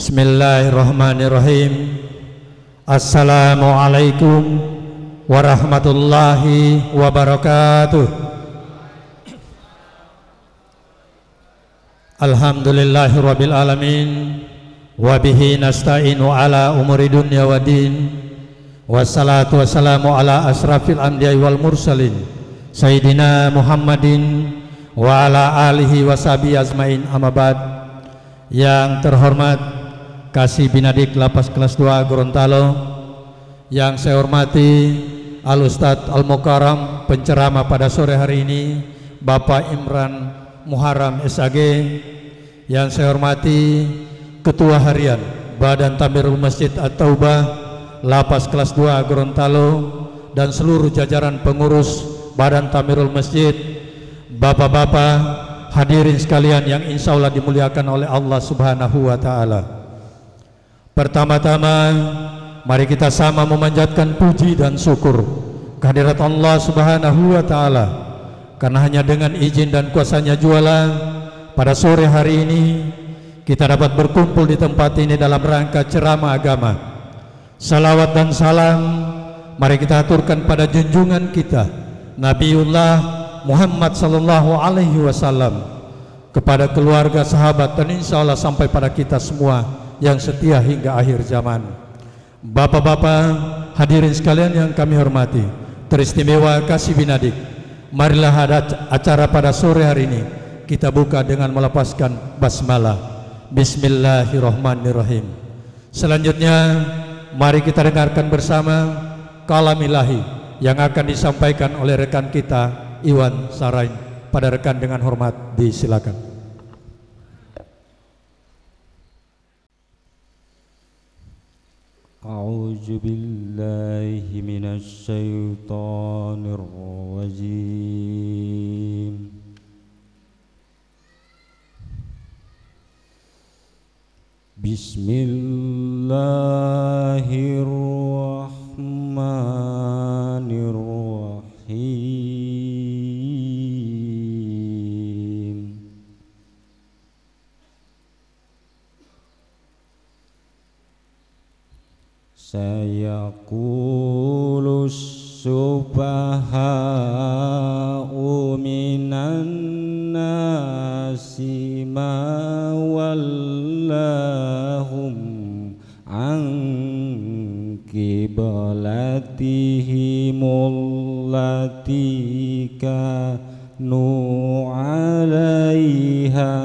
Bismillahirrahmanirrahim. Assalamualaikum warahmatullahi wabarakatuh. Alhamdulillahirabbil alamin wa bihi nasta'inu ala umuri dunya waddin. Wassalatu wassalamu ala asrafil anbiya'i wal mursalin sayyidina Muhammadin wa ala alihi washabihi ajmain, amma ba'd. Yang terhormat Kasih Binadik Lapas kelas 2 Gorontalo, yang saya hormati Al-Ustadz Al-Mukarram penceramah pada sore hari ini Bapak Imran Muharram SAG, yang saya hormati Ketua Harian Badan Tamirul Masjid At-Taubah Lapas kelas 2 Gorontalo dan seluruh jajaran pengurus Badan Tamirul Masjid, bapak-bapak, hadirin sekalian yang insya Allah dimuliakan oleh Allah Subhanahu wa Ta'ala. Pertama-tama, mari kita sama memanjatkan puji dan syukur kehadirat Allah Subhanahu wa Ta'ala, karena hanya dengan izin dan kuasanya jualah pada sore hari ini kita dapat berkumpul di tempat ini dalam rangka ceramah agama. Salawat dan salam mari kita aturkan pada junjungan kita Nabiullah Muhammad sallallahu alaihi wasallam, kepada keluarga, sahabat, dan insya Allah sampai pada kita semua yang setia hingga akhir zaman. Bapak-bapak, hadirin sekalian yang kami hormati, teristimewa Kasih Binadik, marilah ada acara pada sore hari ini kita buka dengan melepaskan basmalah. Bismillahirrahmanirrahim. Selanjutnya mari kita dengarkan bersama kalam ilahi yang akan disampaikan oleh rekan kita Iwan Sarain. Pada rekan dengan hormat disilakan. A'udzu billahi minasy syaithanir rajim. Bismillahirrahmanirrahim. Sayaqulus subaha'u minan nasi ma wallahum an qiblatihimul lati kanu 'alaiha.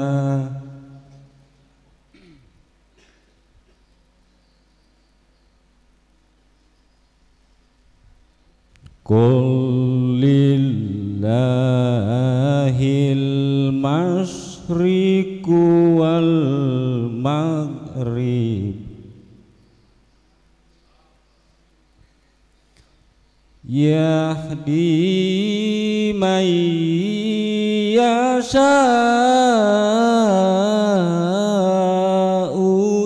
Qul lillahil masyriqu wal maghrib, yahdi man yasha'u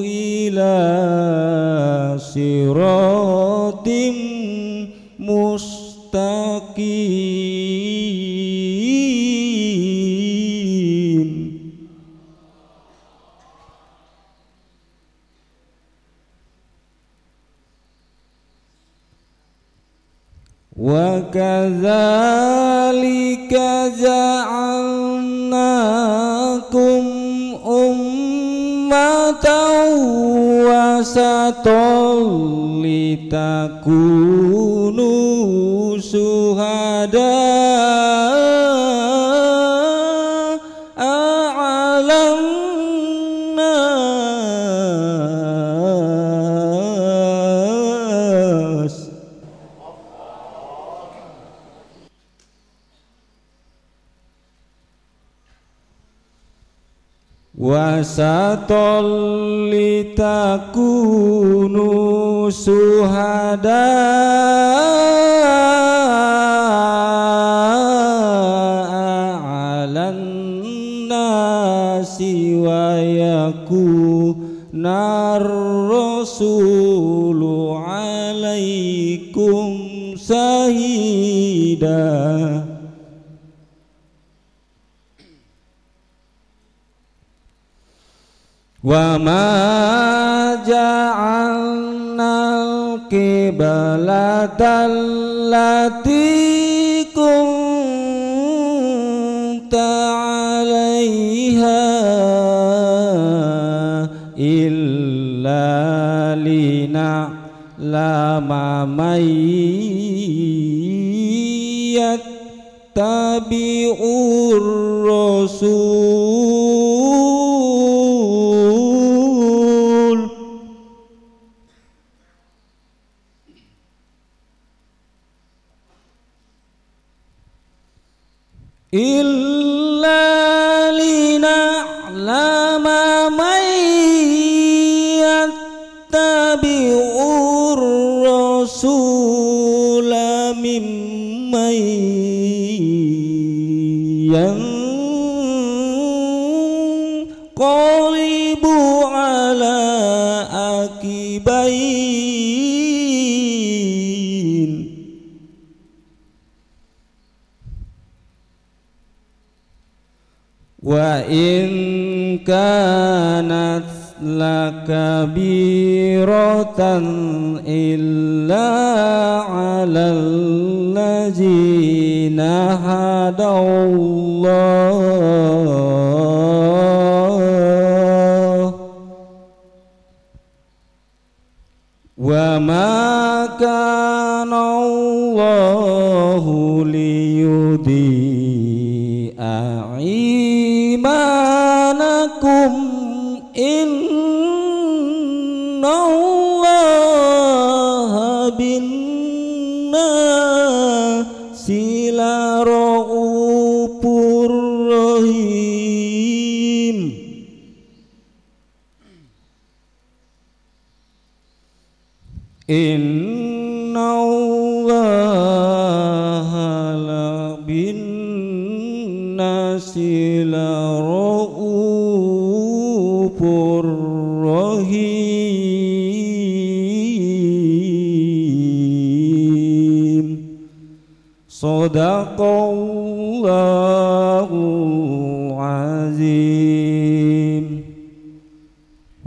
ila siratim mustaqim. Wa kadzalika ja'alnakum ummatan wasatan litakunu syuhada'a 'alan nas. Wasatan litakunu syuhada'a 'alan nasi wa yakunar rasulu 'alaikum syahida. Wa ma ja'alnal qiblata allati kunta 'alaiha illa lina'lama man yattabi'ur rasul illa lina'lama man yattabi'ur rasul mimman yanqalibu ala akibain wa in kanat lakabiratan illa 'alal ladzina hadallah wa ma kana Allahu liyudhi'a imanakum innallaha bin-nasi laraufur rahim. Innallaha la bin-nasi laraufur rahim. Shadaqallahul azim.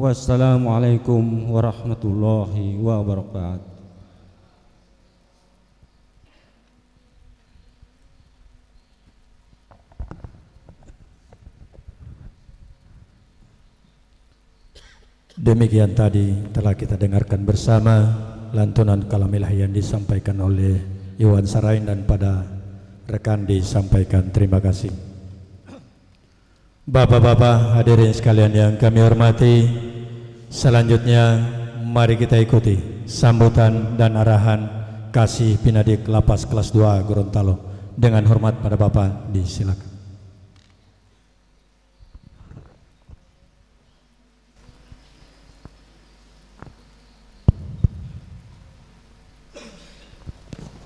Wassalamualaikum warahmatullahi wabarakatuh. Demikian tadi telah kita dengarkan bersama lantunan kalamilah yang disampaikan oleh Iwan Sarain dan pada rekan disampaikan. Terima kasih. Bapak-bapak hadirin sekalian yang kami hormati, selanjutnya mari kita ikuti sambutan dan arahan Kasih Pinadik Lapas kelas 2 Gorontalo. Dengan hormat pada Bapak disilakan.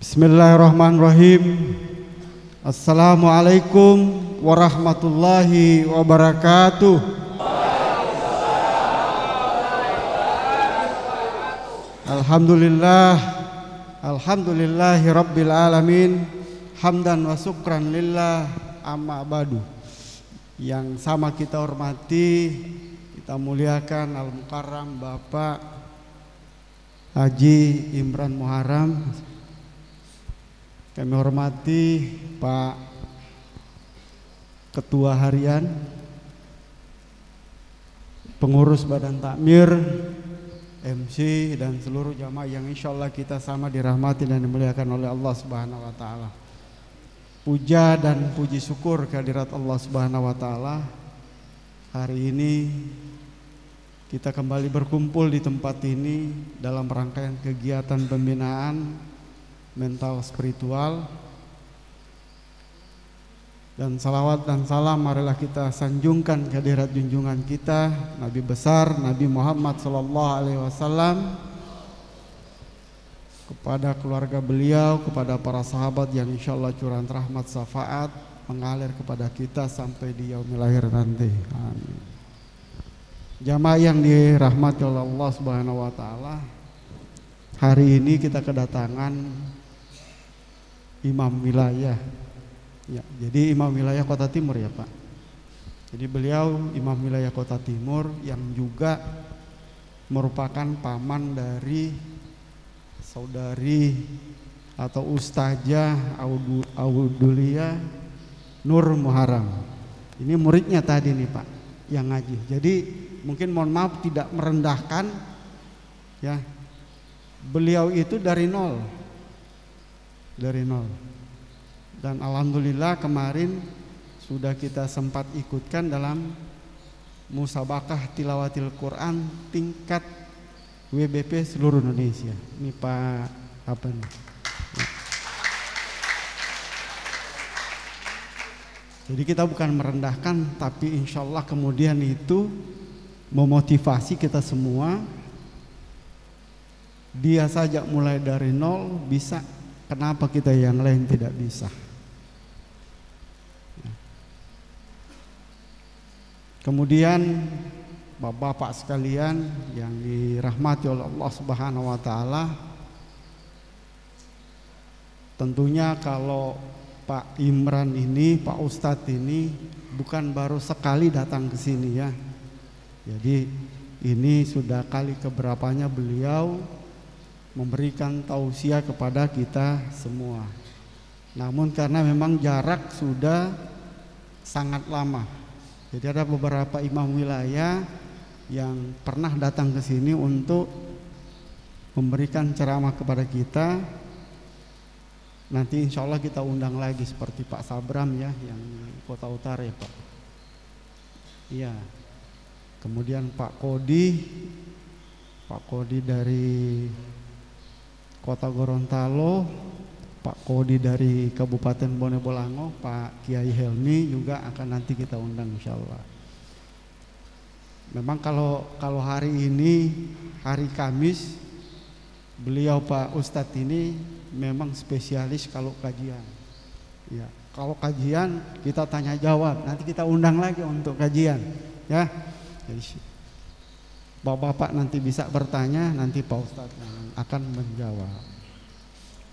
Bismillahirrahmanirrahim. Assalamualaikum warahmatullahi wabarakatuh. Alhamdulillah, alhamdulillahi rabbil alamin. Hamdan wa syukran lillah, amma ba'du. Yang sama kita hormati, kita muliakan Al-Mukarram Bapak Haji Imran Muharram. Kami hormati Pak Ketua Harian, pengurus Badan Takmir, MC dan seluruh jamaah yang insya Allah kita sama dirahmati dan dimuliakan oleh Allah Subhanahu wa Ta'ala. Puja dan puji syukur kehadirat Allah Subhanahu wa Ta'ala. Hari ini kita kembali berkumpul di tempat ini dalam rangkaian kegiatan pembinaan mental spiritual, dan salawat dan salam marilah kita sanjungkan kehadirat junjungan kita Nabi besar Nabi Muhammad SAW, kepada keluarga beliau, kepada para sahabat yang insya Allah curahan rahmat syafaat mengalir kepada kita sampai di yaumil akhir nanti. Amin. Jamaah yang dirahmati oleh Allah Subhanahu wa Ta'ala, hari ini kita kedatangan imam wilayah. Ya, jadi imam wilayah Kota Timur ya Pak. Jadi beliau imam wilayah Kota Timur yang juga merupakan paman dari saudari atau Ustazah Audulia Nur Muharram. Ini muridnya tadi nih Pak yang ngaji. Jadi mungkin mohon maaf tidak merendahkan ya. Beliau itu dari nol. Dan alhamdulillah kemarin sudah kita sempat ikutkan dalam musabakah tilawatil Quran tingkat WBP seluruh Indonesia. Ini Pak apa nih? Jadi kita bukan merendahkan, tapi insya Allah kemudian itu memotivasi kita semua. Dia saja mulai dari nol bisa, kenapa kita yang lain tidak bisa? Kemudian bapak-bapak sekalian yang dirahmati oleh Allah Subhanahu wa taala, tentunya kalau Pak Imran ini, Pak Ustadz ini bukan baru sekali datang ke sini ya. Jadi ini sudah kali keberapanya beliau memberikan tausiah kepada kita semua. Namun karena memang jarak sudah sangat lama, jadi ada beberapa imam wilayah yang pernah datang ke sini untuk memberikan ceramah kepada kita. Nanti insya Allah kita undang lagi seperti Pak Sabram ya, yang Kota Utara ya Pak. Iya. Kemudian Pak Kodi dari Kota Gorontalo, Pak Kodi dari Kabupaten Bone Bolango, Pak Kiai Helmi juga akan nanti kita undang insya Allah. Memang kalau hari ini hari Kamis, beliau Pak Ustadz ini memang spesialis kalau kajian. Ya, kalau kajian kita tanya jawab, nanti kita undang lagi untuk kajian, ya. Jadi bapak-bapak nanti bisa bertanya, nanti Pak Ustadz akan menjawab.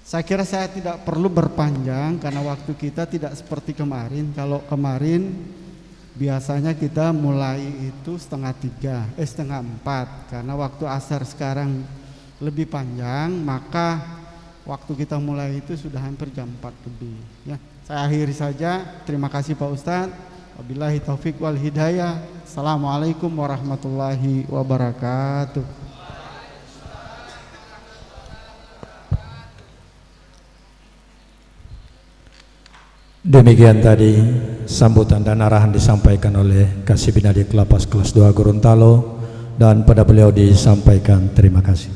Saya kira saya tidak perlu berpanjang karena waktu kita tidak seperti kemarin. Kalau kemarin biasanya kita mulai itu 2:30, 3:30 karena waktu asar sekarang lebih panjang, maka waktu kita mulai itu sudah hampir jam 4 lebih. Ya, saya akhiri saja. Terima kasih Pak Ustadz. Wabillahi taufik wal hidayah. Assalamualaikum warahmatullahi wabarakatuh. Demikian tadi sambutan dan arahan disampaikan oleh Kasih Binadik Lapas kelas 2 Gorontalo, dan pada beliau disampaikan terima kasih.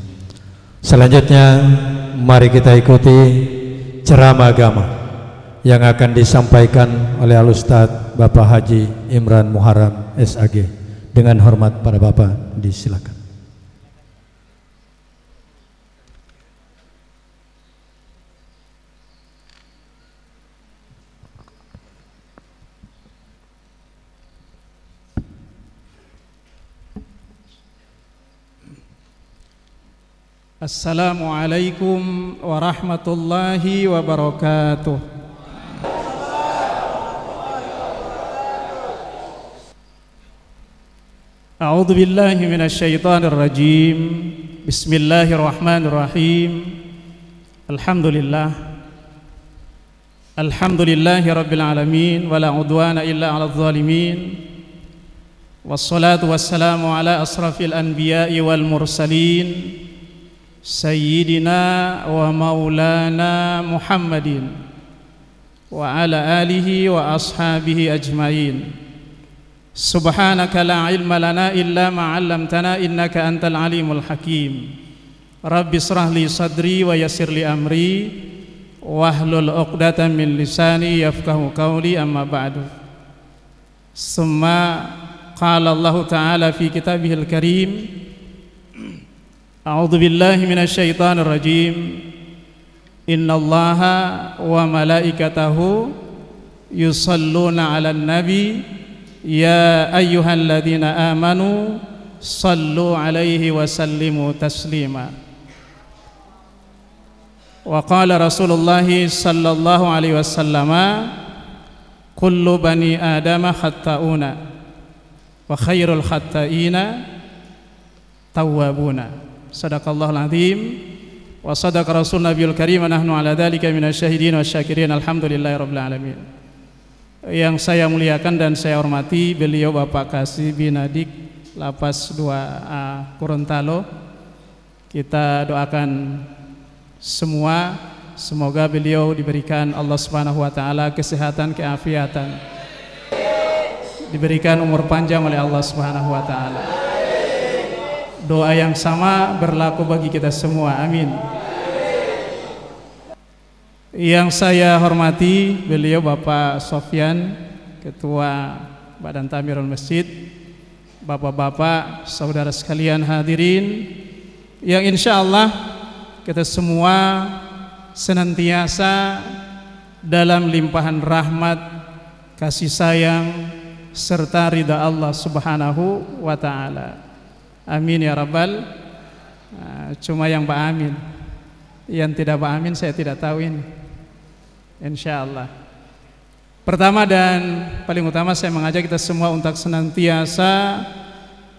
Selanjutnya mari kita ikuti ceramah agama yang akan disampaikan oleh Al-Ustadz Bapak Haji Imran Muharram SAG. Dengan hormat pada Bapak disilakan. Assalamualaikum warahmatullahi wabarakatuh. A'udzu billahi minasy syaithanir rajim. Bismillahirrahmanirrahim. Alhamdulillahi rabbil alamin wala udwana illa 'alal zalimin. Wassalatu wassalamu ala asrafil anbiya'i wal mursalin Sayyidina wa maulana Muhammadin wa ala alihi wa ashabihi ajmain. Subhanaka la ilma lana illa ma 'allamtana innaka antal alimul hakim. Rabbi shrah li sadri wa yassir li amri wahlul 'uqdatam min lisani yafqahu qawli, amma ba'du. Summa qala Allah ta'ala fi kitabihil karim, A'udzu billahi minasy syaithanir rajim. Innallaha wa malaikatahu yusalluna 'alan nabi ya ayyuhalladzina amanu sallu 'alaihi wa sallimu taslima. Wa qala Rasulullah sallallahu alaihi wasallam, kullu bani adama khata'una wa khairul khata'ina tawwabuna. Sadaqallahul azim wa sadaqa rasul nabiyul karim wa nahnu ala dzalika minasyahidin wasyakirin. Alhamdulillahirabbil alamin. Yang saya muliakan dan saya hormati beliau Bapak Kasih Binadik Lapas 2A Gorontalo. Kita doakan semua semoga beliau diberikan Allah Subhanahu wa taala kesehatan, keafiatan, diberikan umur panjang oleh Allah Subhanahu wa taala. Doa yang sama berlaku bagi kita semua. Amin. Yang saya hormati beliau Bapak Sofyan, Ketua Badan Ta'mirul Masjid, Bapak-bapak, saudara sekalian hadirin, yang insya Allah kita semua senantiasa dalam limpahan rahmat, kasih sayang, serta ridha Allah Subhanahu wa ta'ala. Amin ya Rabbal. Cuma yang Pak Amin, yang tidak Pak Amin saya tidak tahu ini. Insyaallah. Pertama dan paling utama saya mengajak kita semua untuk senantiasa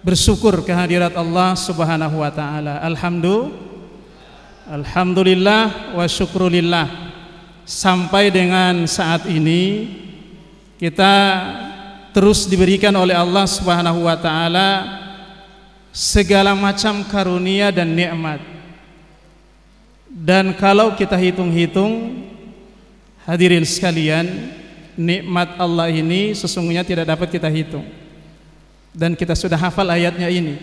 bersyukur kehadirat Allah Subhanahu wa taala. Alhamdulillah wa syukrulillah. Sampai dengan saat ini kita terus diberikan oleh Allah Subhanahu wa taala segala macam karunia dan nikmat. Dan kalau kita hitung-hitung, hadirin sekalian, nikmat Allah ini sesungguhnya tidak dapat kita hitung. Dan kita sudah hafal ayatnya ini.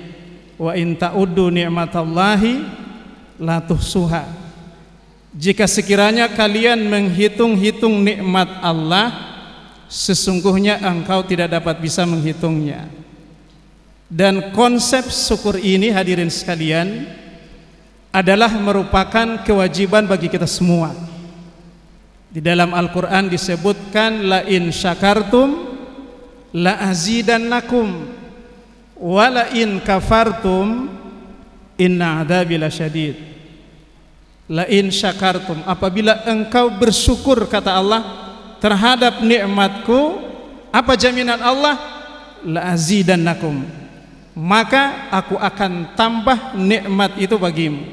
Wa in ta'uddu ni'matallahi la tuhsuha. Jika sekiranya kalian menghitung-hitung nikmat Allah, sesungguhnya engkau tidak dapat bisa menghitungnya. Dan konsep syukur ini hadirin sekalian adalah merupakan kewajiban bagi kita semua. Di dalam Al-Quran disebutkan la in syakartum la azidannakum wa la in kafartum inna adzabi lasyadid. La in syakartum, apabila engkau bersyukur kata Allah terhadap nikmatku, apa jaminan Allah? La azidannakum, maka aku akan tambah nikmat itu bagimu.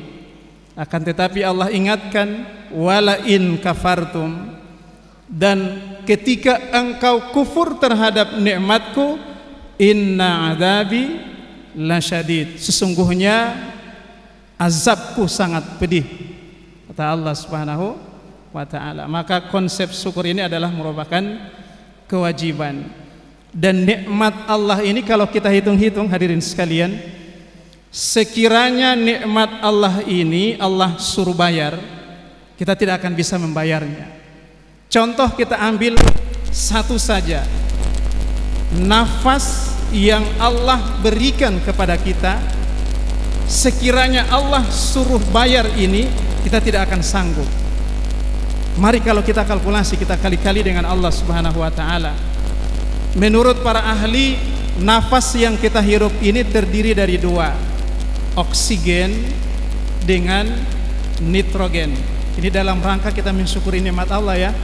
Akan tetapi Allah ingatkan wala in kafartum, dan ketika engkau kufur terhadap nikmatku, inna adzabi lasyadid, sesungguhnya azabku sangat pedih, kata Allah Subhanahu wa taala. Maka konsep syukur ini adalah merupakan kewajiban. Dan nikmat Allah ini kalau kita hitung-hitung hadirin sekalian, sekiranya nikmat Allah ini Allah suruh bayar, kita tidak akan bisa membayarnya. Contoh kita ambil satu saja, nafas yang Allah berikan kepada kita, sekiranya Allah suruh bayar ini, kita tidak akan sanggup. Mari kalau kita kalkulasi, kita kali-kali dengan Allah Subhanahu wa taala. Menurut para ahli, nafas yang kita hirup ini terdiri dari dua, oksigen dengan nitrogen. Ini dalam rangka kita mensyukuri nikmat Allah ya.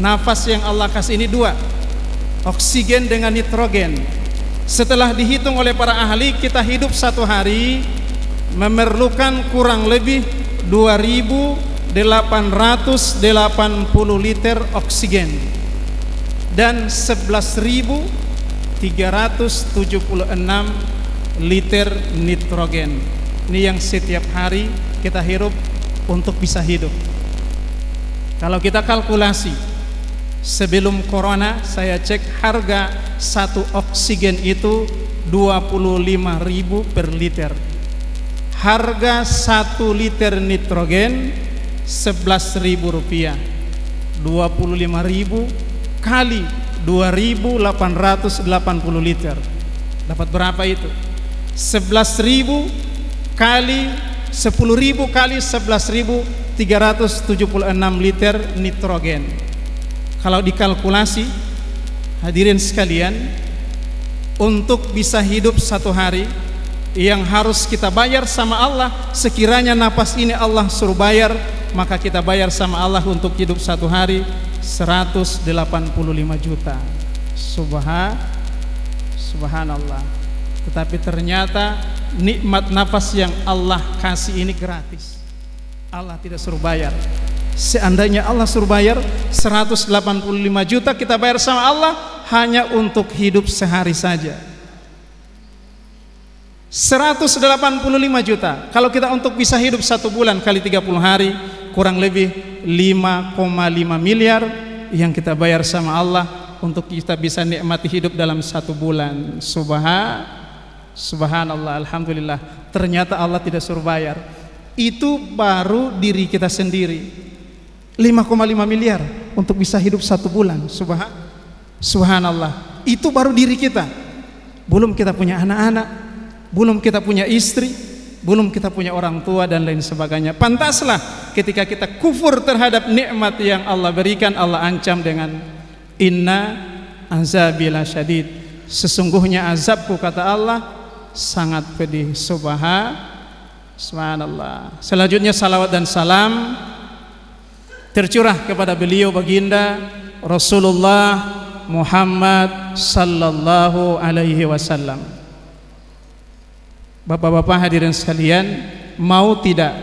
Nafas yang Allah kasih ini dua, oksigen dengan nitrogen. Setelah dihitung oleh para ahli, kita hidup satu hari memerlukan kurang lebih 2.880 liter oksigen dan 11.376 liter nitrogen. Ini yang setiap hari kita hirup untuk bisa hidup. Kalau kita kalkulasi, sebelum corona saya cek harga satu oksigen itu 25.000 per liter. Harga 1 liter nitrogen 11.000 rupiah. 25.000 kali 2.880 liter. Dapat berapa itu? 11.000 kali 10.000 kali 11.376 liter nitrogen. Kalau dikalkulasi hadirin sekalian, untuk bisa hidup satu hari yang harus kita bayar sama Allah, sekiranya napas ini Allah suruh bayar, maka kita bayar sama Allah untuk hidup satu hari 185 juta. Subhanallah. Tetapi ternyata nikmat nafas yang Allah kasih ini gratis. Allah tidak suruh bayar. Seandainya Allah suruh bayar 185 juta, kita bayar sama Allah hanya untuk hidup sehari saja. 185 juta. Kalau kita untuk bisa hidup 1 bulan kali 30 hari, kurang lebih 5,5 miliar yang kita bayar sama Allah untuk kita bisa nikmati hidup dalam 1 bulan. Subhanallah, alhamdulillah. Ternyata Allah tidak suruh bayar. Itu baru diri kita sendiri. 5,5 miliar untuk bisa hidup 1 bulan. Subhanallah. Itu baru diri kita. Belum kita punya anak-anak, belum kita punya istri, belum kita punya orang tua dan lain sebagainya. Pantaslah ketika kita kufur terhadap nikmat yang Allah berikan, Allah ancam dengan inna azabila syadid. Sesungguhnya azabku, kata Allah, sangat pedih. Subhanallah. Selanjutnya salawat dan salam tercurah kepada beliau baginda Rasulullah Muhammad sallallahu alaihi wasallam. Bapak-bapak hadirin sekalian, mau tidak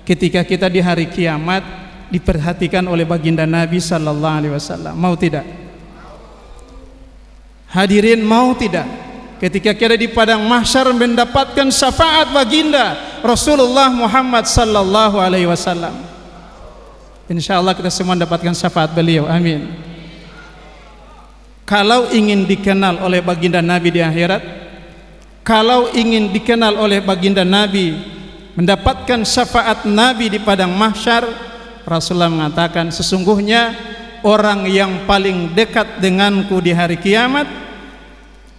ketika kita di hari kiamat diperhatikan oleh baginda Nabi sallallahu alaihi wasallam? Mau tidak? Hadirin, mau tidak ketika kita di padang mahsyar mendapatkan syafaat baginda Rasulullah Muhammad sallallahu alaihi wasallam? Insyaallah kita semua mendapatkan syafaat beliau, amin. Kalau ingin dikenal oleh baginda Nabi di akhirat, kalau ingin dikenal oleh baginda Nabi, mendapatkan syafaat Nabi di padang mahsyar, Rasulullah mengatakan, sesungguhnya orang yang paling dekat denganku di hari kiamat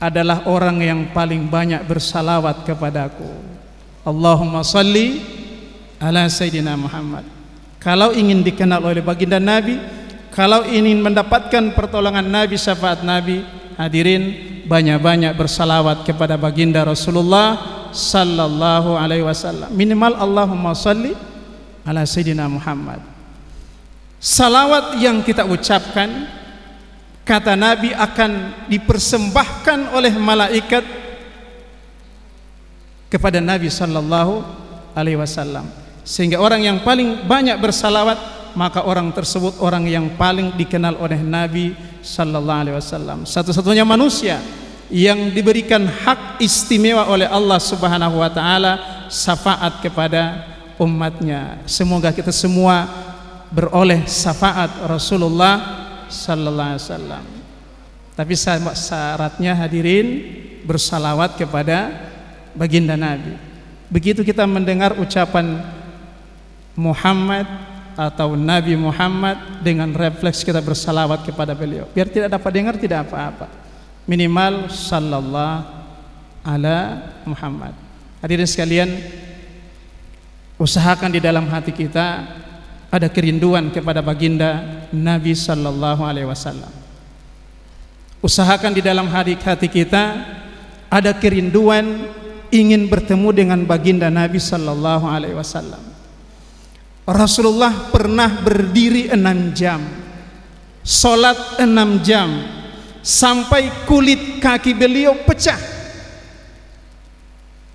adalah orang yang paling banyak bersalawat kepadaku. Allahumma salli ala Sayyidina Muhammad. Kalau ingin dikenal oleh baginda Nabi, kalau ingin mendapatkan pertolongan Nabi, syafaat Nabi, hadirin banyak-banyak bersalawat kepada baginda Rasulullah sallallahu alaihi wasallam. Minimal Allahumma salli ala Sayyidina Muhammad. Salawat yang kita ucapkan, kata Nabi, akan dipersembahkan oleh malaikat kepada Nabi sallallahu alaihi wasallam. Sehingga orang yang paling banyak bersalawat, maka orang tersebut orang yang paling dikenal oleh Nabi sallallahu alaihi wasallam. Satu-satunya manusia yang diberikan hak istimewa oleh Allah Subhanahu wa taala syafaat kepada umatnya. Semoga kita semua beroleh syafaat Rasulullah sallallahu alaihi wasallam. Tapi syaratnya, hadirin, bersalawat kepada baginda Nabi. Begitu kita mendengar ucapan Muhammad atau Nabi Muhammad, dengan refleks kita bersalawat kepada beliau. Biar tidak dapat dengar tidak apa-apa, minimal sallallahu ala Muhammad. Hadirin sekalian, usahakan di dalam hati kita ada kerinduan kepada baginda Nabi sallallahu alaihi wasallam. Usahakan di dalam hati kita ada kerinduan ingin bertemu dengan baginda Nabi sallallahu alaihi wasallam. Rasulullah pernah berdiri 6 jam, sholat 6 jam, sampai kulit kaki beliau pecah.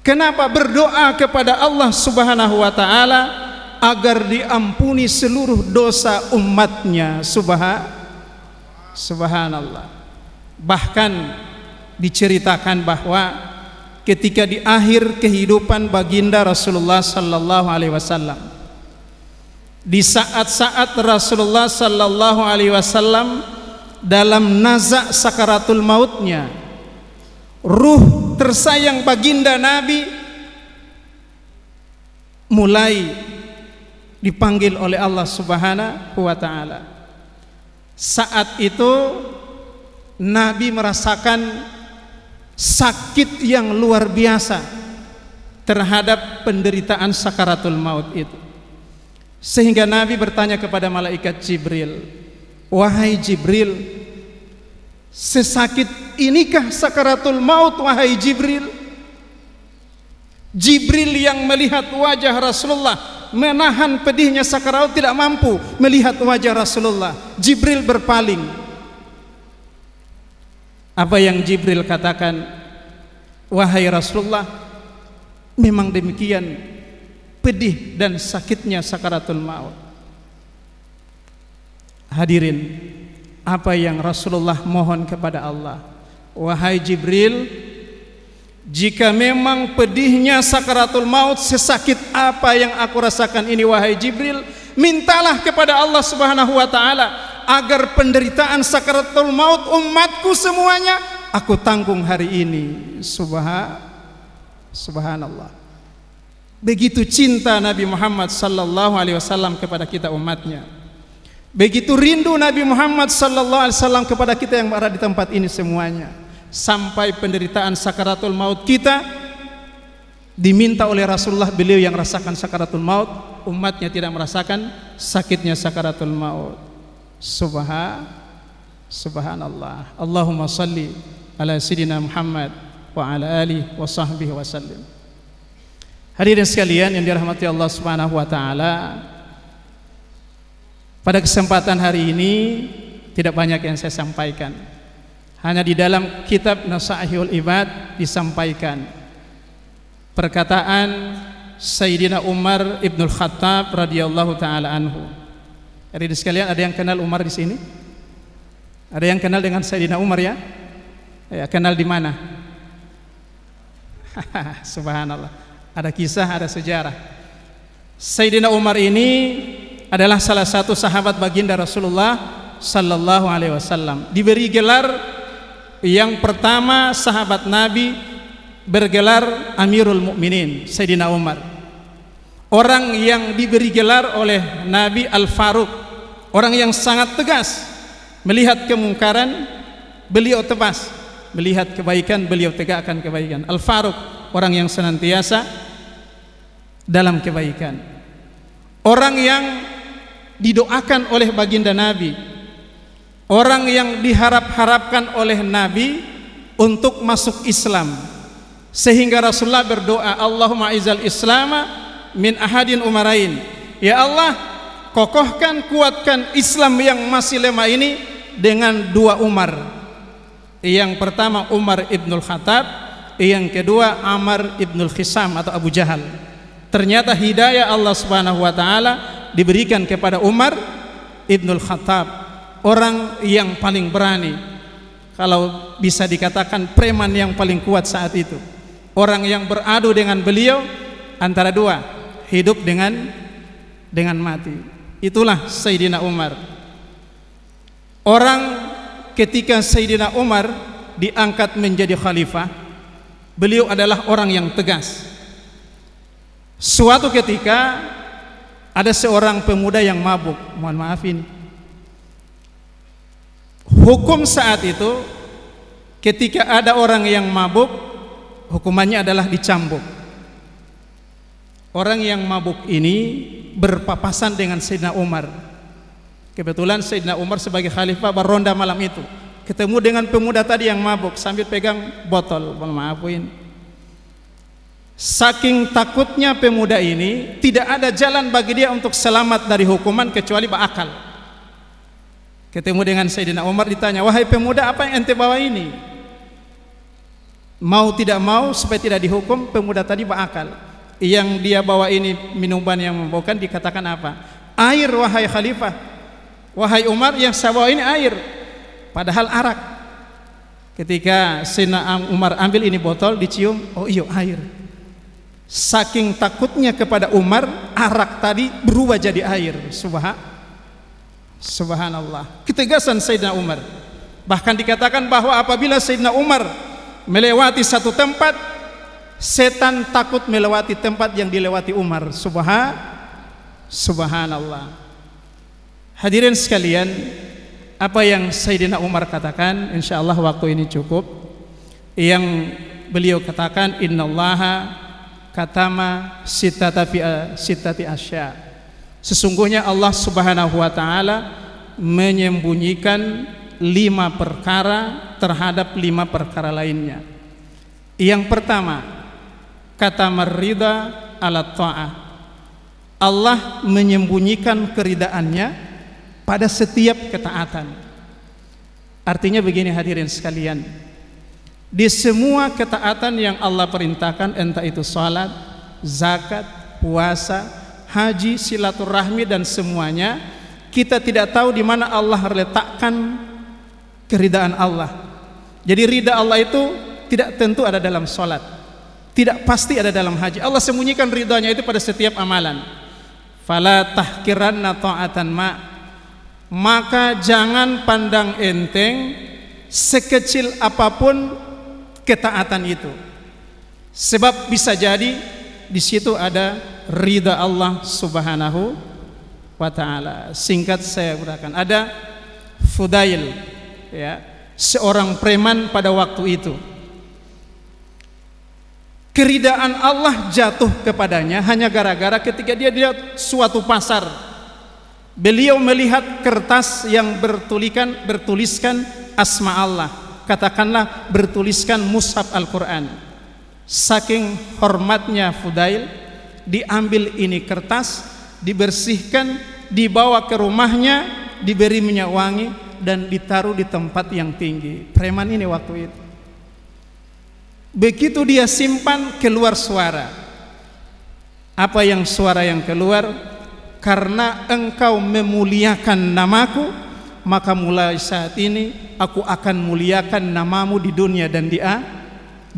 Kenapa? Berdoa kepada Allah Subhanahu wa ta'ala agar diampuni seluruh dosa umatnya. Subhanallah. Bahkan diceritakan bahwa ketika di akhir kehidupan baginda Rasulullah sallallahu alaihi wasallam, di saat-saat Rasulullah sallallahu alaihi wasallam dalam nazak sakaratul mautnya, ruh tersayang baginda Nabi mulai dipanggil oleh Allah Subhanahu wa taala. Saat itu Nabi merasakan sakit yang luar biasa terhadap penderitaan sakaratul maut itu. Sehingga Nabi bertanya kepada malaikat Jibril, wahai Jibril, sesakit inikah sakaratul maut wahai Jibril? Jibril yang melihat wajah Rasulullah, menahan pedihnya sakarat, tidak mampu melihat wajah Rasulullah. Jibril berpaling. Apa yang Jibril katakan? Wahai Rasulullah, Memang demikian pedih dan sakitnya sakaratul maut. Hadirin, apa yang Rasulullah mohon kepada Allah, wahai Jibril, jika memang pedihnya sakaratul maut sesakit apa yang aku rasakan ini, wahai Jibril, mintalah kepada Allah Subhanahu wa taala agar penderitaan sakaratul maut umatku semuanya aku tanggung hari ini. Subhanallah. Begitu cinta Nabi Muhammad sallallahu alaihi wasallam kepada kita umatnya. Begitu rindu Nabi Muhammad sallallahu alaihi wasallam kepada kita yang berada di tempat ini semuanya. Sampai penderitaan sakaratul maut kita diminta oleh Rasulullah, beliau yang rasakan sakaratul maut, umatnya tidak merasakan sakitnya sakaratul maut. Subhanallah. Allahumma salli ala sayyidina Muhammad wa ala alihi wa sahbihi wa sallim. Hadirin sekalian yang dirahmati Allah Subhanahu wa taala, pada kesempatan hari ini tidak banyak yang saya sampaikan. Hanya di dalam kitab Nasaihul Ibad disampaikan perkataan Sayyidina Umar Ibnul Khattab radhiyallahu taala anhu. Hadirin sekalian, ada yang kenal Umar di sini? Ada yang kenal dengan Sayyidina Umar ya? Ya, kenal di mana? Subhanallah. Ada kisah, ada sejarah. Sayyidina Umar ini adalah salah satu sahabat baginda Rasulullah sallallahu alaihi wasallam. Diberi gelar yang pertama, sahabat Nabi bergelar Amirul Mukminin, Sayyidina Umar. Orang yang diberi gelar oleh Nabi Al-Faruq, orang yang sangat tegas. Melihat kemungkaran, beliau tegas. Melihat kebaikan, beliau tegakkan kebaikan. Al-Faruq, orang yang senantiasa dalam kebaikan. Orang yang didoakan oleh baginda Nabi, orang yang diharap-harapkan oleh Nabi untuk masuk Islam, sehingga Rasulullah berdoa, Allahumma izal islama min ahadin umarain. Ya Allah, kokohkan, kuatkan Islam yang masih lemah ini dengan dua Umar. Yang pertama Umar Ibnul Khattab, yang kedua Amr Ibnul Khisam atau Abu Jahal. Ternyata hidayah Allah Subhanahu wa taala diberikan kepada Umar Ibnul Khattab, orang yang paling berani, kalau bisa dikatakan preman yang paling kuat saat itu. Orang yang beradu dengan beliau antara dua, hidup dengan mati. Itulah Sayyidina Umar. Orang ketika Sayyidina Umar diangkat menjadi khalifah, beliau adalah orang yang tegas. Suatu ketika ada seorang pemuda yang mabuk, mohon maaf ini. Hukum saat itu ketika ada orang yang mabuk, hukumannya adalah dicambuk. Orang yang mabuk ini berpapasan dengan Sayyidina Umar. Kebetulan Sayyidina Umar sebagai khalifah berronda malam itu, ketemu dengan pemuda tadi yang mabuk sambil pegang botol, mohon maaf ini. Saking takutnya pemuda ini, tidak ada jalan bagi dia untuk selamat dari hukuman kecuali berakal. Ketemu dengan Sayyidina Umar, ditanya, wahai pemuda, apa yang ente bawa ini? Mau tidak mau supaya tidak dihukum, pemuda tadi berakal. Yang dia bawa ini minuman yang memabukkan, dikatakan apa? Air, wahai khalifah. Wahai Umar, yang saya bawa ini air, padahal arak. Ketika Sayyidina Umar ambil ini botol, dicium, oh iya air. Saking takutnya kepada Umar, arak tadi berubah jadi air. Subhanallah, ketegasan Sayyidina Umar. Bahkan dikatakan bahwa apabila Sayyidina Umar melewati satu tempat, setan takut melewati tempat yang dilewati Umar. Subhanallah. Hadirin sekalian, apa yang Sayyidina Umar katakan, insyaallah waktu ini cukup. Yang beliau katakan, innallaha katama sitati asya. Sesungguhnya Allah Subhanahu wa taala menyembunyikan 5 perkara terhadap 5 perkara lainnya. Yang pertama, katama ridha ala ta'ah. Allah menyembunyikan keridaannya pada setiap ketaatan. Artinya begini hadirin sekalian, di semua ketaatan yang Allah perintahkan, entah itu salat, zakat, puasa, haji, silaturahmi dan semuanya, kita tidak tahu di mana Allah letakkan keridaan Allah. Jadi ridha Allah itu tidak tentu ada dalam sholat, tidak pasti ada dalam haji. Allah sembunyikan ridhanya itu pada setiap amalan. Fala tahkiranna ta'atan ma, maka jangan pandang enteng sekecil apapun ketaatan itu, sebab bisa jadi di situ ada ridha Allah Subhanahu wa ta'ala. Singkat saya uraikan, ada Fudail, ya, seorang preman pada waktu itu. Keridaan Allah jatuh kepadanya hanya gara-gara ketika dia lihat suatu pasar, beliau melihat kertas yang bertuliskan asma Allah, katakanlah bertuliskan mushaf Al-Quran. Saking hormatnya Fudail, diambil ini kertas, dibersihkan, dibawa ke rumahnya, diberi minyak wangi dan ditaruh di tempat yang tinggi. Preman ini waktu itu, begitu dia simpan, keluar suara. Apa yang suara yang keluar? Karena engkau memuliakan namaku, maka mulai saat ini aku akan muliakan namamu di dunia dan di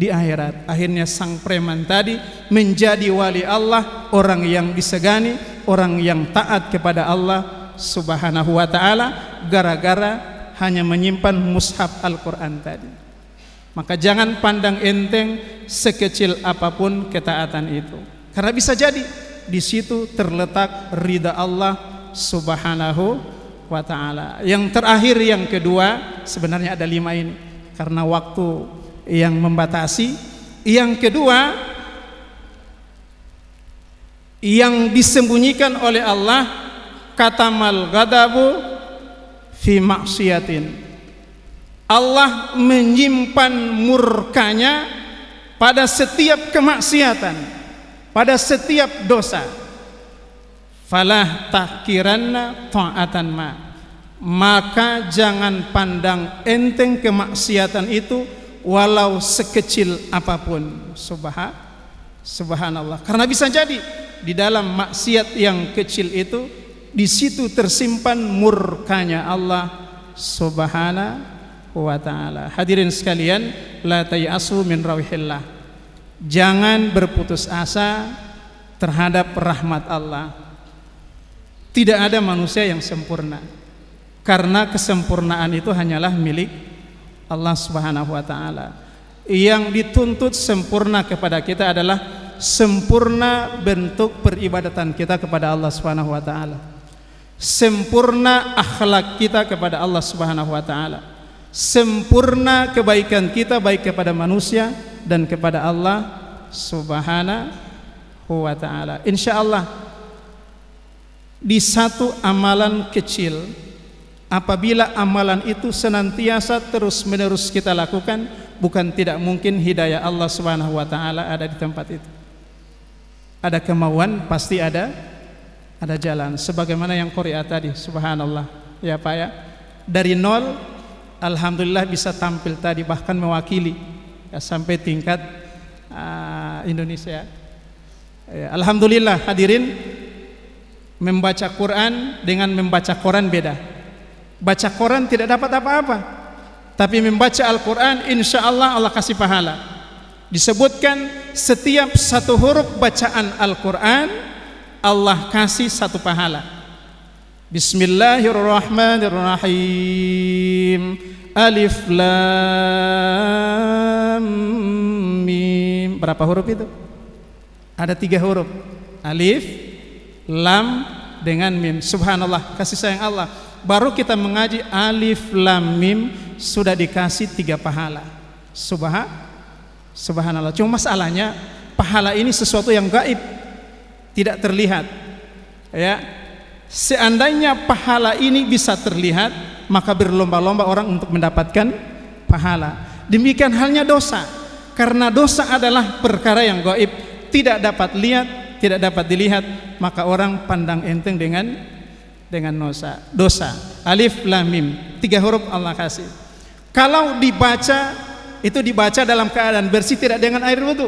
akhirat. Akhirnya sang preman tadi menjadi wali Allah, orang yang disegani, orang yang taat kepada Allah Subhanahu wa ta'ala, gara-gara hanya menyimpan mushaf Al-Quran tadi. Maka jangan pandang enteng sekecil apapun ketaatan itu, karena bisa jadi di situ terletak ridha Allah Subhanahu wa ta'ala. Yang terakhir, yang kedua, sebenarnya ada 5 ini karena waktu yang membatasi. Yang kedua, yang disembunyikan oleh Allah, katamal ghadabu fi maksiatin. Allah menyimpan murkanya pada setiap kemaksiatan, pada setiap dosa. Falah tahkiranna ta'atan ma, maka jangan pandang enteng kemaksiatan itu walau sekecil apapun. Subhanallah, karena bisa jadi di dalam maksiat yang kecil itu, di situ tersimpan murkanya Allah Subhanahu wa ta'ala. Hadirin sekalian, la tayasu min rawihillah, jangan berputus asa terhadap rahmat Allah. Tidak ada manusia yang sempurna, karena kesempurnaan itu hanyalah milik Allah Subhanahu wa ta'ala. Yang dituntut sempurna kepada kita adalah sempurna bentuk peribadatan kita kepada Allah Subhanahu wa ta'ala, sempurna akhlak kita kepada Allah Subhanahu wa ta'ala, sempurna kebaikan kita baik kepada manusia dan kepada Allah Subhanahu wa ta'ala. Insyaallah di satu amalan kecil, apabila amalan itu senantiasa terus menerus kita lakukan, bukan tidak mungkin hidayah Allah Subhanahu wa ta'ala ada di tempat itu. Ada kemauan, pasti ada jalan. Sebagaimana yang Qori'ah tadi, subhanallah ya Pak ya, dari nol alhamdulillah bisa tampil tadi, bahkan mewakili ya, sampai tingkat Indonesia ya, alhamdulillah. Hadirin, membaca Quran dengan membaca koran beda. Baca koran tidak dapat apa-apa, tapi membaca Al-Quran insya Allah Allah kasih pahala. Disebutkan setiap satu huruf bacaan Al-Quran Allah kasih satu pahala. Bismillahirrahmanirrahim. Alif lam mim. Berapa huruf itu? Ada 3 huruf. Alif, lam dengan mim. Subhanallah, kasih sayang Allah. Baru kita mengaji alif lam mim sudah dikasih 3 pahala. Subhanallah. Cuma masalahnya pahala ini sesuatu yang gaib, tidak terlihat. Ya. Seandainya pahala ini bisa terlihat, maka berlomba-lomba orang untuk mendapatkan pahala. Demikian halnya dosa, karena dosa adalah perkara yang gaib, tidak dapat lihat, tidak dapat dilihat, maka orang pandang enteng dengan dosa. Alif lam mim, 3 huruf Allah kasih. Kalau dibaca, itu dibaca dalam keadaan bersih, tidak dengan air wudu.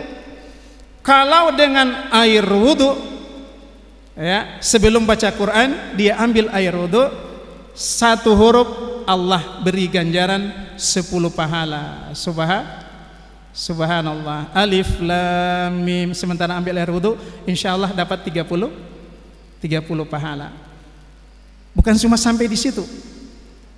Kalau dengan air wudu, ya, sebelum baca Quran dia ambil air wudu, 1 huruf Allah beri ganjaran 10 pahala. Subhanallah. Alif lam mim. Sementara ambil air wudu, insyaallah dapat 30 pahala. Bukan cuma sampai di situ.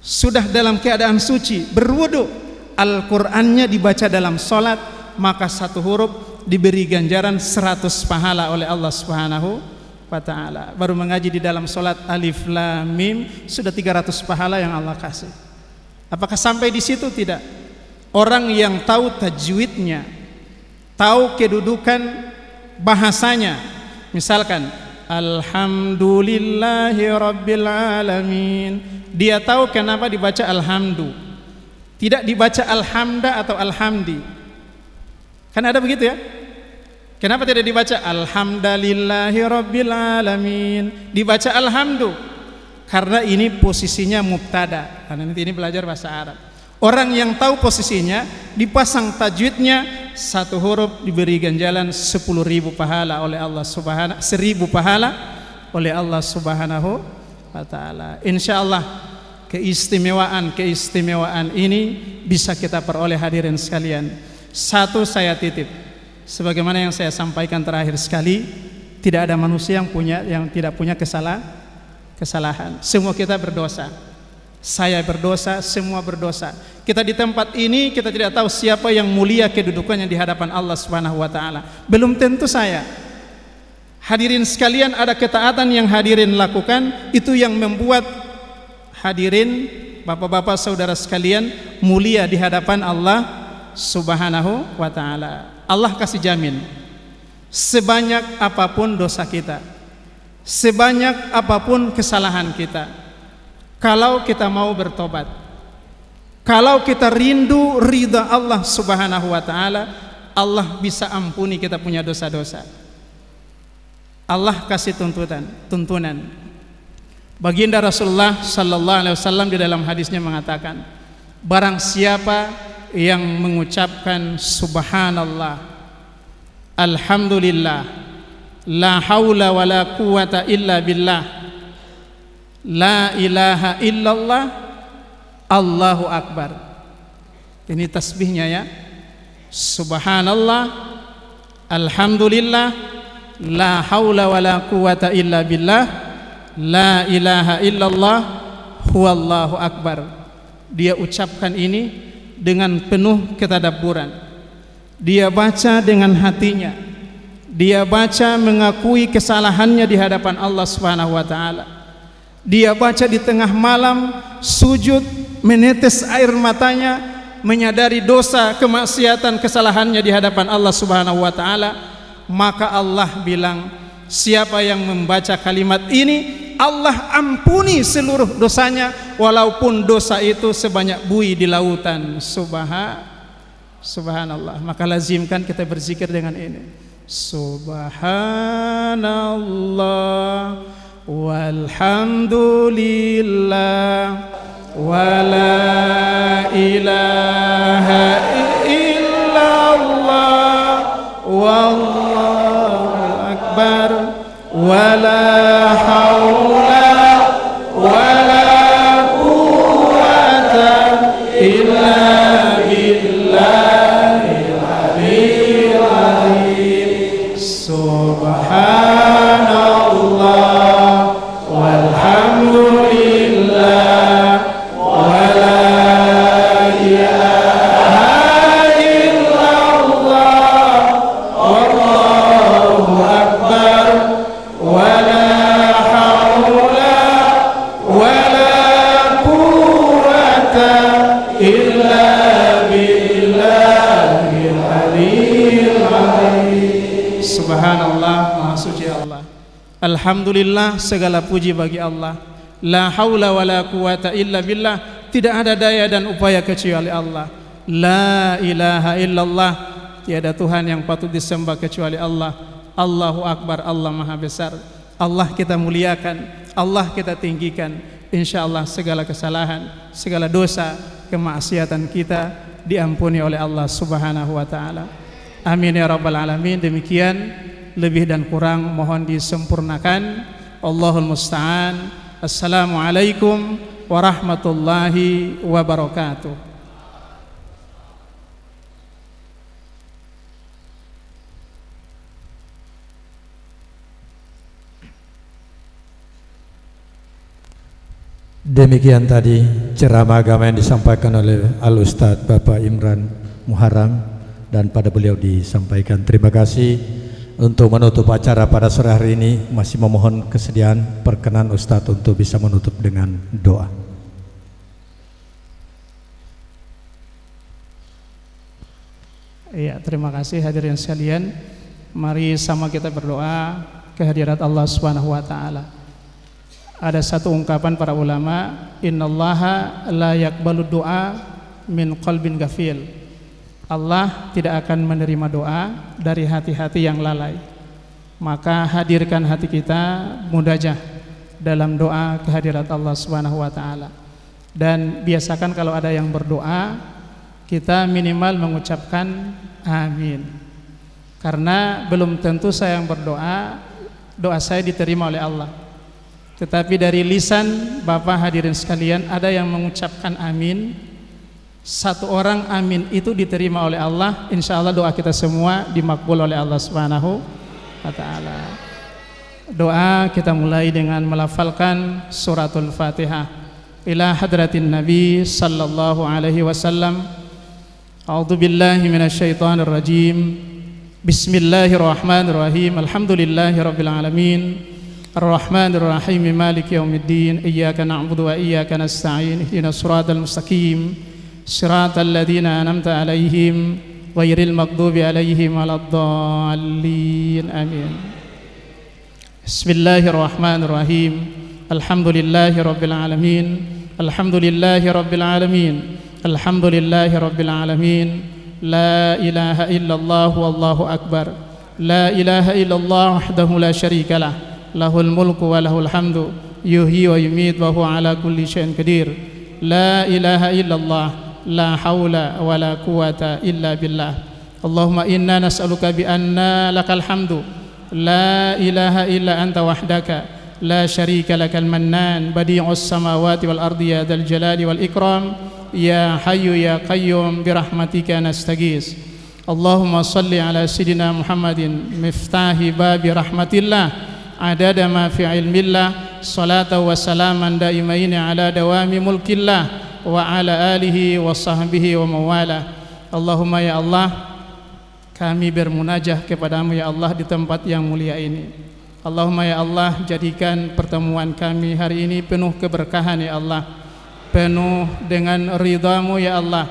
Sudah dalam keadaan suci, berwudu, Al-Qur'annya dibaca dalam salat, maka 1 huruf diberi ganjaran 100 pahala oleh Allah Subhanahu wa ta'ala. Baru mengaji di dalam salat alif lam mim sudah 300 pahala yang Allah kasih. Apakah sampai di situ? Tidak. Orang yang tahu tajwidnya, tahu kedudukan bahasanya, misalkan alhamdulillahi rabbil alamin, dia tahu kenapa dibaca alhamdu, tidak dibaca alhamda atau alhamdi. Kan ada begitu ya? Kenapa tidak dibaca alhamdulillahi rabbil alamin, dibaca alhamdu? Karena ini posisinya mubtada. Karena nanti ini belajar bahasa Arab. Orang yang tahu posisinya, dipasang tajwidnya, 1 huruf diberi ganjaran 10.000 pahala oleh Allah Subhanahu, 1.000 pahala oleh Allah Subhanahu wa ta'ala. Insyaallah keistimewaan ini bisa kita peroleh hadirin sekalian. Satu saya titip, sebagaimana yang saya sampaikan terakhir sekali, tidak ada manusia yang tidak punya kesalahan. Semua kita berdosa. Saya berdosa, semua berdosa. Kita di tempat ini kita tidak tahu siapa yang mulia kedudukannya di hadapan Allah Subhanahu wa taala. Belum tentu saya. Hadirin sekalian, ada ketaatan yang hadirin lakukan, itu yang membuat hadirin, bapak-bapak, saudara sekalian, mulia di hadapan Allah Subhanahu wa taala. Allah kasih jamin, sebanyak apapun dosa kita, sebanyak apapun kesalahan kita, kalau kita mau bertobat, kalau kita rindu ridha Allah Subhanahu wa taala, Allah bisa ampuni kita punya dosa-dosa. Allah kasih tuntunan. Baginda Rasulullah sallallahu alaihi wasallam di dalam hadisnya mengatakan, barang siapa yang mengucapkan subhanallah, alhamdulillah, la haula wala quwata illa billah, la ilaha illallah, Allahu akbar. Ini tasbihnya ya. Subhanallah, alhamdulillah, la haula wala quwata illa billah, la ilaha illallah, huwallahu akbar. Dia ucapkan ini dengan penuh ketadabburan. Dia baca dengan hatinya. Dia baca mengakui kesalahannya di hadapan Allah Subhanahu wa taala. Dia baca di tengah malam, sujud, menetes air matanya, menyadari dosa, kemaksiatan, kesalahannya di hadapan Allah Subhanahu wa taala. Maka Allah bilang, siapa yang membaca kalimat ini, Allah ampuni seluruh dosanya, walaupun dosa itu sebanyak buih di lautan. Subhanallah. Maka lazimkan kita berzikir dengan ini. Subhanallah walhamdulillah wala ilaha illallah wallahu akbar wala haula wala quwwata illa billahil aliyyil azim. Subhanallah walhamdulillah wala ilaha illallah wallahu akbar wala haula wala quwwata illa billahil aliyyil azim. Subhanallah, maha suci Allah. Alhamdulillah, segala puji bagi Allah. La haula wala quwwata illa billah, tidak ada daya dan upaya kecuali Allah. La ilaha illallah, tiada Tuhan yang patut disembah kecuali Allah. Allahu akbar, Allah maha besar. Allah kita muliakan, Allah kita tinggikan. Insyaallah segala kesalahan, segala dosa, kemaksiatan kita diampuni oleh Allah Subhanahu wa taala. Amin ya rabbal alamin. Demikian, lebih dan kurang mohon disempurnakan. Allahul musta'an. Assalamualaikum warahmatullahi wabarakatuh. Demikian tadi ceramah agama yang disampaikan oleh Al-Ustadz Bapak Imran Muharram, dan pada beliau disampaikan terima kasih. Untuk menutup acara pada sore hari ini masih memohon kesediaan perkenan Ustadz untuk bisa menutup dengan doa. Iya, terima kasih hadirin sekalian. Mari sama kita berdoa kehadirat Allah Subhanahu wa taala. Ada satu ungkapan para ulama, innallaha la yaqbalu du'a min qalbin ghafil. Allah tidak akan menerima doa dari hati-hati yang lalai. Maka hadirkan hati kita munajah dalam doa kehadirat Allah Subhanahu wa taala. Dan biasakan kalau ada yang berdoa, kita minimal mengucapkan amin. Karena belum tentu saya yang berdoa, doa saya diterima oleh Allah. Tetapi dari lisan Bapak hadirin sekalian ada yang mengucapkan amin. Satu orang amin itu diterima oleh Allah. Insya Allah doa kita semua dimakbul oleh Allah Subhanahu wa ta'ala. Doa kita mulai dengan melafalkan suratul Fatihah. Ila hadratin Nabi sallallahu alaihi wasallam. A'udzu billahi minasyaitonir rajim. Bismillahirrahmanirrahim. Alhamdulillahirabbil alamin. Ar-Rahmanir Rahim. Maliki yaumiddin. Iyyaka na'budu wa iyyaka nasta'in. Ihdinas siratal mustaqim. Siratal ladzina an'amta 'alaihim ghairil maghdubi 'alaihim waladdallin. Amin. Bismillahirrahmanirrahim. Alhamdulillahirabbil alamin. Alhamdulillahirabbil alamin. Alhamdulillahirabbil alamin. La ilaha illallah wallahu akbar. La ilaha illallah wahdahu la syarikalah. Lahul mulku wa lahul hamdu. Yuhyi wa yumiit wa huwa ala kulli syai'in qadir. La ilaha illallah. La haula wa la quwata illa billah. Allahumma inna nas'aluka bi anna lakal hamdu. La ilaha illa anta wahdaka. La syarika lakal mannan. Badi'us samawati wal ardi ya dzal jalali wal ikram. Ya hayyu ya qayyum birahmatika nastaghis. Allahumma salli ala sayyidina Muhammadin miftahi babi rahmatillah. Adada ma fi ilmillah. Salatan wa salaman daimaini ala dawami mulkillah. Wa ala alihi wa sahbihi wa mawala. Allahumma ya Allah, kami bermunajah kepadamu ya Allah di tempat yang mulia ini. Allahumma ya Allah, jadikan pertemuan kami hari ini penuh keberkahan ya Allah, penuh dengan ridhamu ya Allah,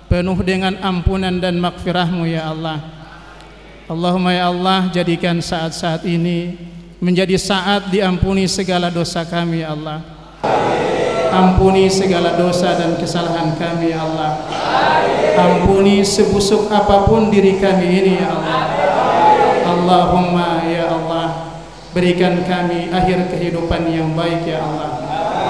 penuh dengan ampunan dan maghfirahmu ya Allah. Allahumma ya Allah, jadikan saat-saat ini menjadi saat diampuni segala dosa kami ya Allah. Ampuni segala dosa dan kesalahan kami ya Allah. Ampuni sebusuk apapun diri kami ini ya Allah. Allahumma ya Allah, berikan kami akhir kehidupan yang baik ya Allah.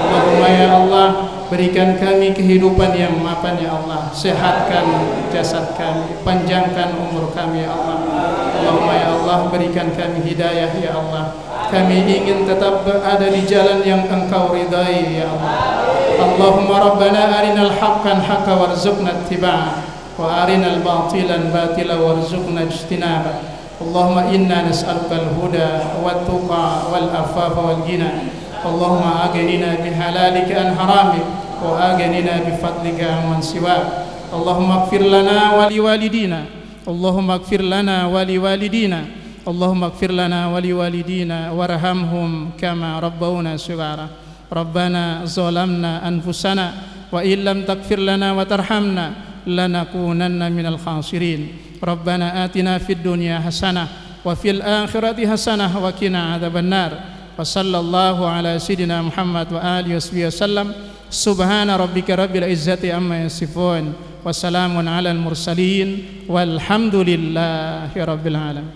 Allahumma ya Allah, berikan kami kehidupan yang mapan ya Allah. Sehatkan jasad kami, panjangkan umur kami ya Allah. Allahumma ya Allah, berikan kami hidayah ya Allah. Kami ingin tetap berada di jalan yang Engkau ridai ya Allah. Allahumma rabbana arinal haqqan haqqa warzuqna ittiba'ah wa arinal batilan batila warzuqna ijtinabah. Allahumma inna nas'aluka al-huda wat tuqa wal afafa wal ghina. Allahumma aghnina bihalalika an haramik wa aghnina bifadlika amman siwak. Allahumma ighfir lana wa liwalidina. Allahumma ighfir lana wa liwalidina. Allahumma ighfir lana wa liwalidina warhamhum kama rabbawna shighara. Rabbana zalamna anfusana wa illam taghfir lana wa tarhamna lanakunanna minal khasirin. Rabbana atina fid dunya hasanah wa fil akhirati hasanah wa qina adzabannar. Wa sallallahu ala sayyidina Muhammad wa alihi wasallam. Subhana rabbika rabbil izzati amma yasifun wa salamun alal mursalin walhamdulillahi rabbil alamin.